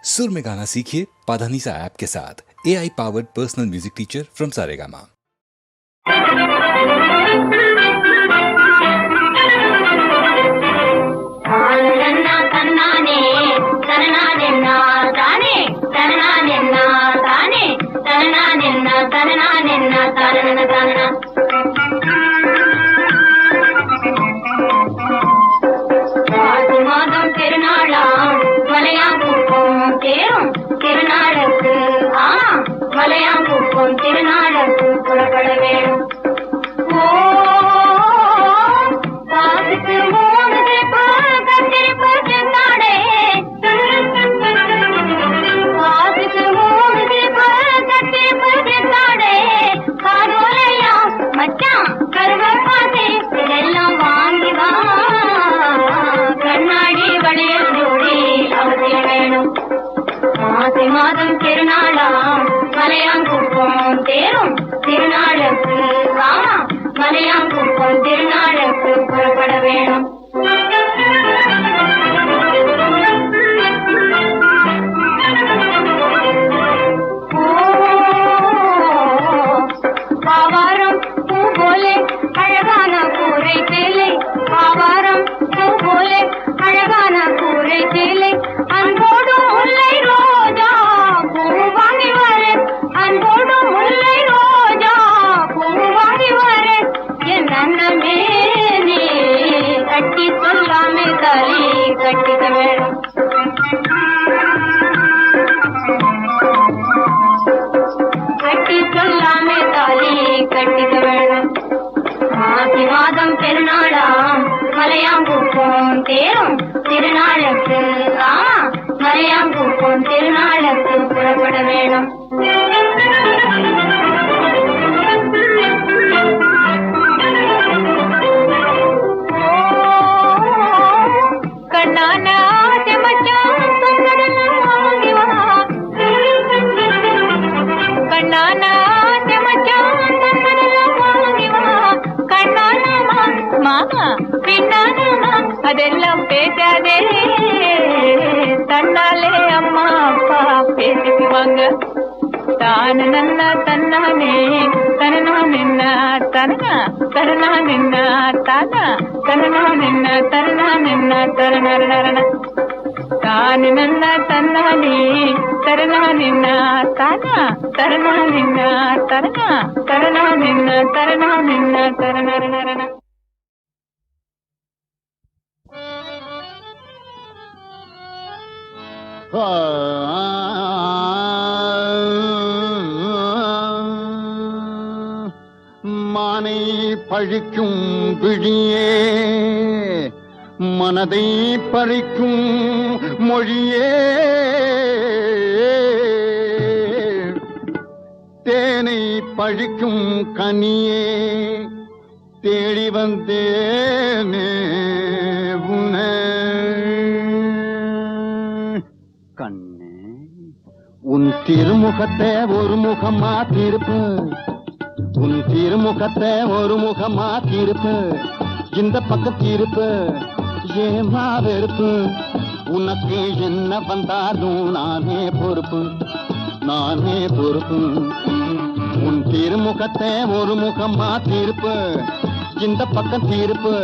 सुर में गाना सीखिए पाधानीसा ऐप के साथ। AI powered personal music teacher from Saregama. மலையாம்பூக்கும் திருநாளுக்கு புறப்பட வேணும். காசுக்கு மூணு கத்திரிப்பு செந்தாடே, காசுக்கு மூணு கத்திரிப்பு செந்தாடே, காதோலையா மச்சான் கருவப்பாசை இதெல்லாம் வாங்கி வா. கண்ணாடி வளையல் ஜோடி அவசியம் வேணும். மாசி மாதம் திருநாளாம் மலையாங்குப்பம் தேரும் திருநாளுக்கு வாமா. மலையாங்குப்பம் திருநாளுக்கு புறப்பட வேணும். பாவாரம் பூ போலே அழகான கூரை சேலை, பாவாரம் பூ போலே அழகான கூரை சேலை, அன்போடு முல்லை ரோஜா பூ வாங்கி வர, அன்போடு முல்லை ரோஜா பூ வாங்கி வர. என் அண்ணமே நீ கட்டி சொல்லாமே தாலி கட்டிக்க வேணும். கட்டி சொல்லாமே தாலி கட்டிக்க வேணும். மாசி மாதம் பெருநாளாம் மலையாங்குப்பம் தேரும் திருநாளுக்கு மலையாங்குப்பம் திருநாளுக்கு புறப்பட வேணும். கண்ணான ஆசை மச்சான் தங்கடெல்லாம் வாங்கி வா. கண்ணான ஆசை மச்சான் தங்கடெல்லாம் வாங்கி வா. கண்ணானமா மாமா பின்னானமா அதெல்லாம் பேசாதே, தன்னாலே அம்மா அப்பா பேசிக்குவாங்க. தானு நன்னா தன்னானே தனனா நின்ன தனனா தரணா நின்ன தானா தனனா நின்ன தரணா நின்ன தரண தானு நன்னா தன்னானே தரணா நின்ன தானா தரணா நின்ன தரணா தரணா நின்ன தரணா நின்ன தரண. மானை பழிக்கும் விழியே, மனதை பறிக்கும் மொழியே, தேனை பழிக்கும் கனியே, தேடி வந்தேனே உன்னை. கண்ணே உன் திருமுகத்தை ஒரு முகமா திருப்பு, உன் திருமுகத்தை ஒரு முகமா திருப்பு, இந்த பக்கம் திருப்பு ஏமா வெறுப்பு. உனக்கு என்ன வந்தாலும் நானே பொறுப்பு, நானே பொறுப்பு. உன் திருமுகத்தை ஒரு முகமா திருப்பு, இந்த பக்கம் திருப்பு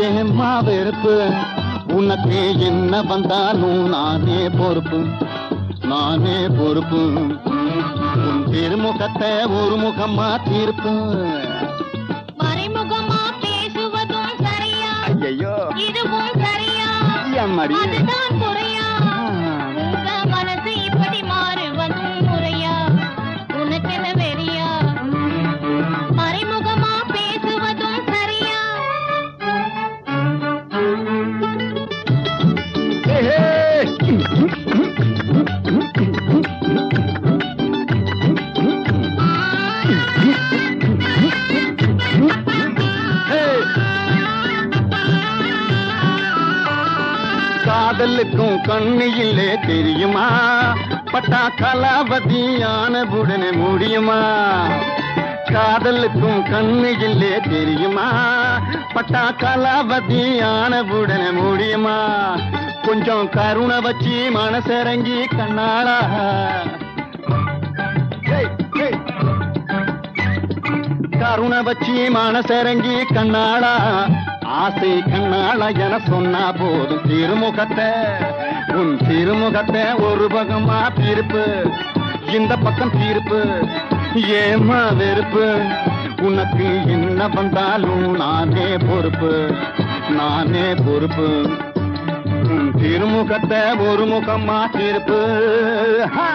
ஏமா வெறுப்பு. உனக்கு என்ன வந்தாலும் நானே பொறுப்பு, நானே பொறுப்பு. உன் திருமுகத்தை ஒரு முகமா தீர்ப்பு. மறைமுகமா பேசுவதும் சரியா, ஐயோ இதுவும் சரியா, அம்மாடி அதுதான் குறையா. உங்க மனசு இப்படி மாறுவதும் முறையா, உனக்கென வெறியா. மறைமுகமா பேசுவதும் சரியா. காதலுக்கும் கண்ணியிலே தெரியுமா, பட்டா கலாவதியான உடனே முடியுமா. காதலுக்கும் கண்ணியிலே தெரியுமா, பட்டா கலாவதியான உடனே முடியுமா. கொஞ்சம் கருணை வச்சு மனசரங்கி கண்ணாளா. ஏய், ஏய். கருணை வச்சு மனசரங்கி கண்ணாளா, ஆசை கண்ணாளா என சொன்னா போதும் திருமுகத்தை, உன் திருமுகத்தை ஒரு பக்கமா தீர்ப்பு, இந்த பக்கம் தீர்ப்பு, ஏமா வெறுப்பு, உனக்கு என்ன வந்தாலும் நானே பொறுப்பு, நானே பொறுப்பு, உன் திருமுகத்தை ஒரு முகமா தீர்ப்பு. ஹா!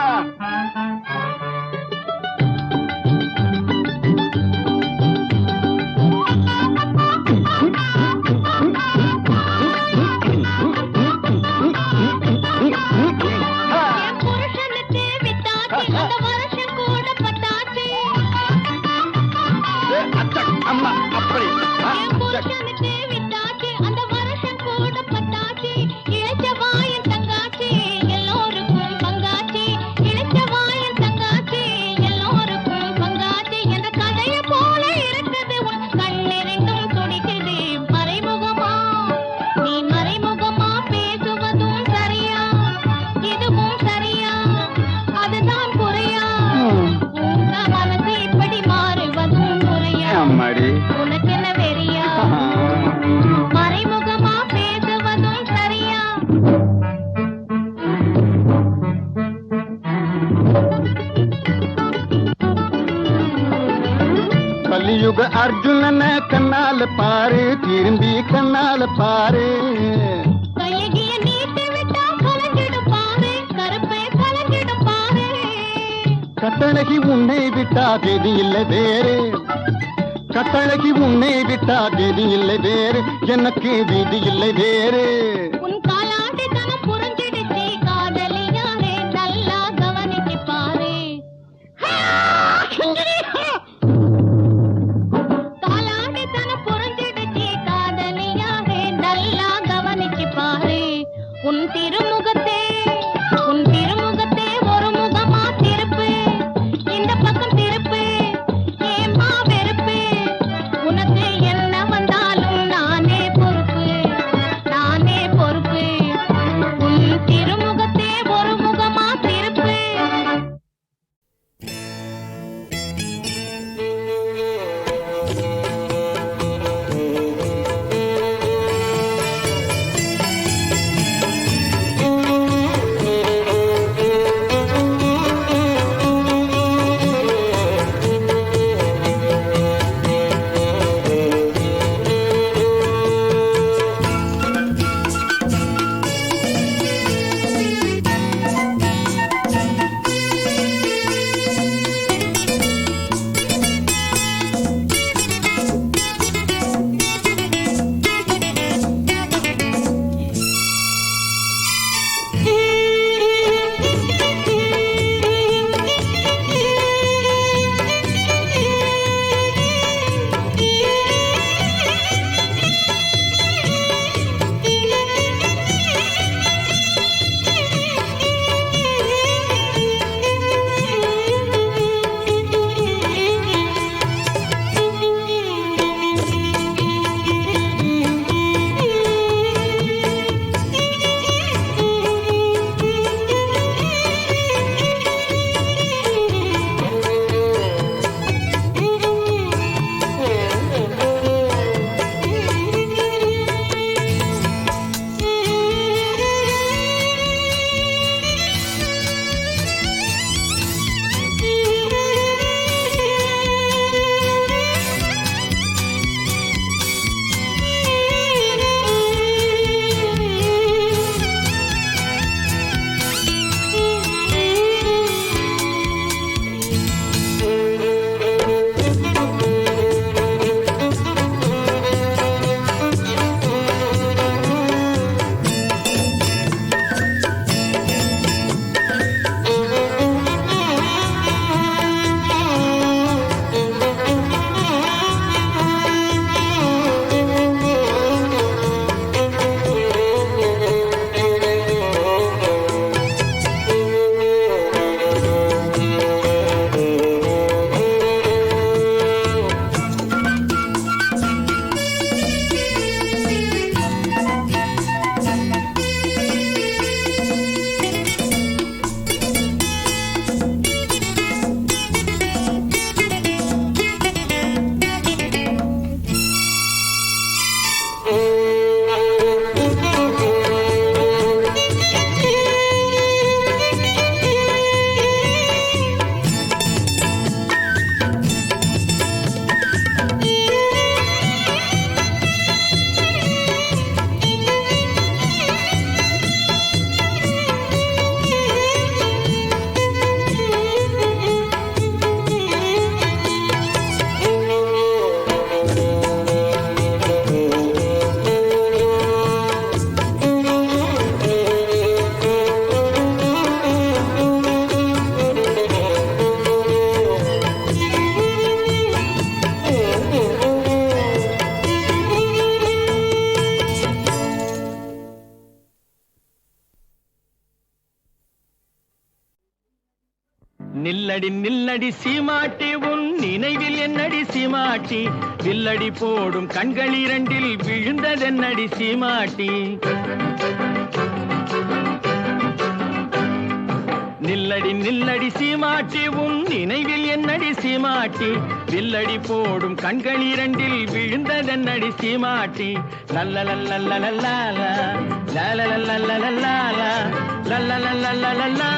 என் புருஷனுக்கு வித்தாச்சு, அந்த வருஷம் கூட பட்டாச்சு. அம்மா அப்படி என் புருஷனுக்கு வித்தாச்சு, அந்த வருஷம் கூட பட்டாச்சு. இளைச்சவாயன் தங்காச்சு, எல்லோருக்கும் பங்காச்சு. இளைச்சவாயன் தங்காச்சு, எல்லோருக்கும் பங்காச்சு. என்ற கதையை போல இருக்குது உன் கண்ணிரண்டும் துடிக்குது மறைமுகமா. நீ மறைமுகமா பேசுவதும் சரியா, இதுவும் சரியா, அதுதான் குறையா. உங்க மனசு இப்படி மாறுவதும் முறையா, அம்மாடி. உனக்கு என்ன வெறியா? மறைமுகமா பேசுவதும் சரியா? கலியுக அர்ஜுனன கண்ணால பாரு, திரும்பி கண்ணால பாரு. கையகிய நீட்டி விட்டா கலங்கிடும் பாரு, கருப்பை கலங்கிடும் பாரு. கட்டழகி உன்னை விட்டா கதி இல்லை வேறு, கட்டழகி உன்னை விட்டா கதி இல்லை வேறு, எனக்கு விதி இல்லை வேறு. உன் காலாண்டித்தனம் புரிஞ்சிடுச்சு காதலியாரே, நல்லா கவனிச்சு பாரு. காலாண்டித்தனம் புரிஞ்சிடுச்சு காதலியாரே, நல்லா கவனிச்சு பாரு. உன் திருமுகத்தே, உன் திருமுகத்தே ஒரு முகமா திருப்பு, இந்த பக்கம் திருப்பு, ஏமா வெறுப்பு, உனக்கு என்ன வந்தாலும் நானே பொறுப்பு, நானே பொறுப்பு. நில்லடி நில்லடி சீமாட்டி உன் நினைவில் என்னடி சீமாட்டி வில்லடி போடும் கண்கள் இரண்டில் விழுந்ததென்னடி சீமாட்டி நில்லடி நில்லடி சீமாட்டி உன் நினைவில் என்னடி சீமாட்டி வில்லடி போடும் கண்கள் இரண்டில் விழுந்ததென்னடி சீமாட்டி லல்லலல்லல்லலல்லா லல்லலல்லல்லல்லா லல்லலல்லல்லல்லா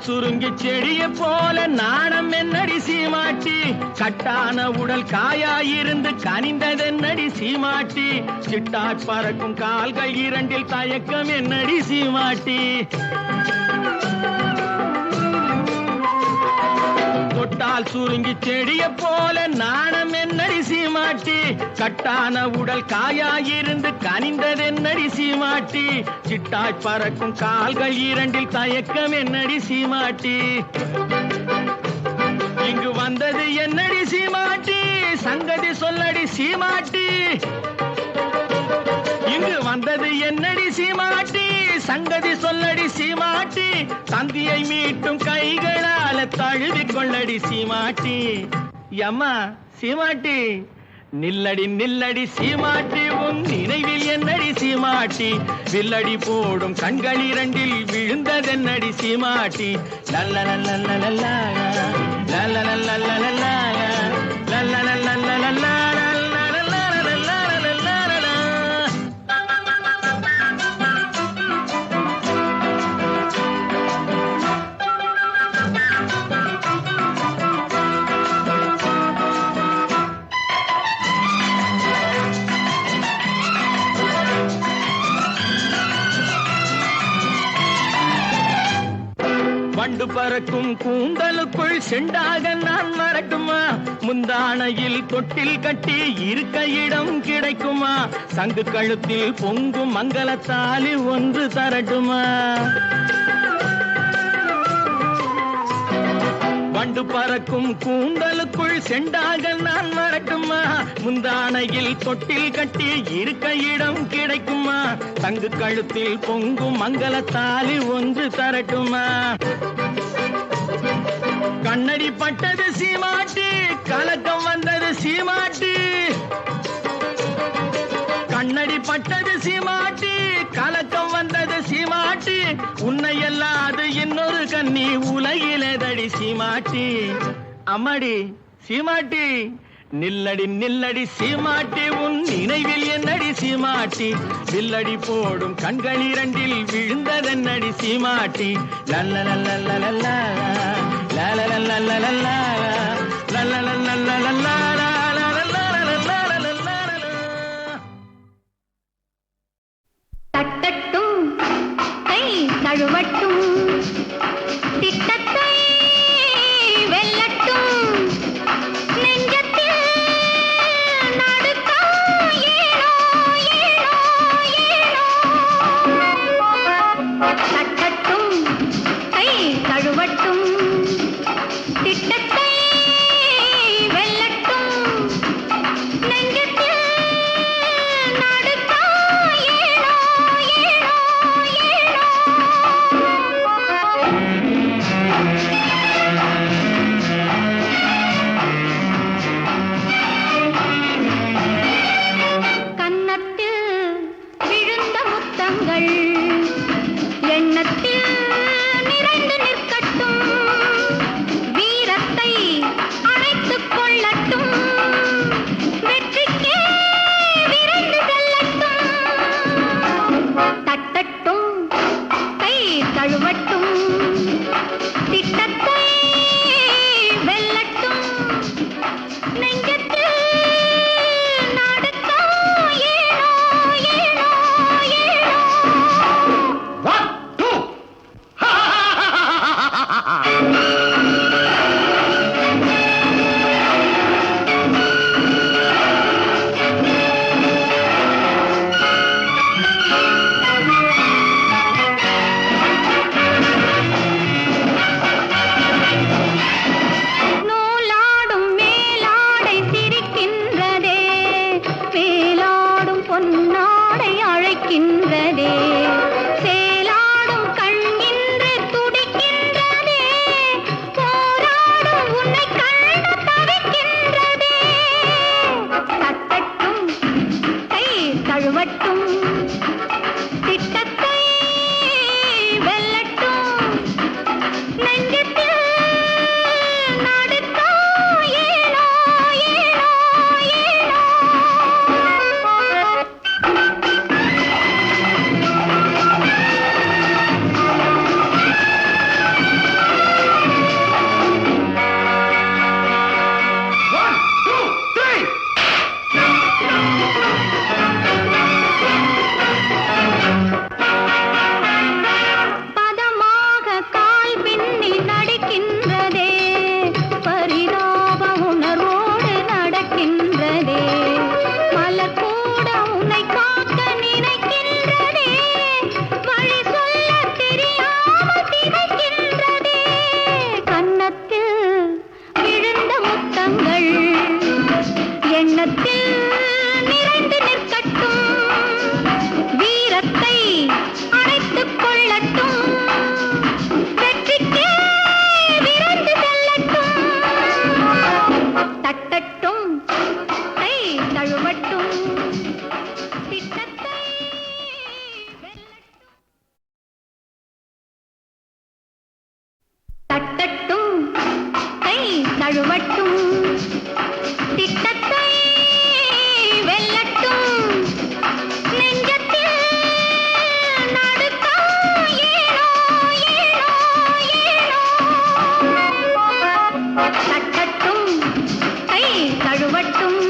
சுருங்கி செடிய போல நாணம் என்னடி சீமாட்டி கட்டான உடல் காயாயிருந்து கனிந்ததென்னடி சீமாட்டி சிட்டாட் பறக்கும் கால்கள் இரண்டில் தயக்கம் என்னடி சீமாட்டி தொட்டால் சுருங்கி செடிய போல நாணம் என்னடி சீமாட்டி கட்டான உடல் காயாயிருந்து கனிந்ததென்னடி சீமாட்டி சிட்டாய் பறக்கும் கால்கள் இரண்டில் தயக்கம் என்னடி சீமாட்டி இங்கு வந்தது என்னடி சீமாட்டி சங்கதி சொல்லடி சீமாட்டி இங்கு வந்தது என்னடி சீமாட்டி சங்கதி சொல்லடி சீமாட்டி தந்தியை மீட்டும் கைகளால தழுவி கொள்ளடி சீமாட்டி யம்மா சீமாட்டி நில்லடி நில்லடி சீமாட்டி உன் நினைவில் என்னடி சீமாட்டி வில்லடி போடும் கண்கள் இரண்டில் விழுந்ததென்னடி சீமாட்டி லல்லலல்லல்லல்லா லல்லலல்லல்லல்லா லல்லலல்லல்லல்லா வண்டு பறக்கும் கூந்தலுக்குள் செண்டாக நான் மறக்குமா முந்தானையில் தொட்டில் கட்டி இருக்க இடம் கிடைக்குமா சங்கு கழுத்தில் பொங்கும் மங்களத்தாலி ஒன்று தரட்டுமா வண்டு பறக்கும் கூந்தலுக்குள் செண்டாக நான் மறக்குமா முந்தானையில் தொட்டில் கட்டி இருக்க இடம் கிடைக்குமா தங்கு கழுத்தில் பொங்கும் மங்களத்தாலி ஒன்று தரட்டுமா கண்ணடி பட்டது சீமாட்டி கலக்கம் வந்தது சீமாட்டி கண்ணடி பட்டது சீமாட்டி கலக்கம் வந்தது சீமாட்டி உன்னை அல்லாது இன்னொரு கண்ணி உலகிலேதடி சீமாட்டி அம்மாடி சீமாட்டி நில்லடி நில்லடி சீமாட்டி உன் நினைவில் என்னடி சீமாட்டி வில்லடி போடும் கண்கள் இரண்டில் விழுந்ததென்னடி சீமாட்டி லல்லலல்லல்லல்லா லல்லலல்லல்லல்லா லல்லலல்லல்லல்லா தட்டட்டும் கை தழுவட்டும் திட்டத்தை வெல்லட்டும் நெஞ்சத்தில் நடுக்கம் ஏனோ ஏனோ ஏனோ தட்டட்டும் கை தழுவட்டும் திட்டத்தை வெல்ல கை தழுவட்டும் திட்டத்தை தட்டட்டும் கை தழுவட்டும் திட்டத்தை வெல்லட்டும் நெஞ்சத்தில் நடுக்கம் ஏனோ ஏனோ ஏனோ தட்டட்டும் கை தழுவட்டும்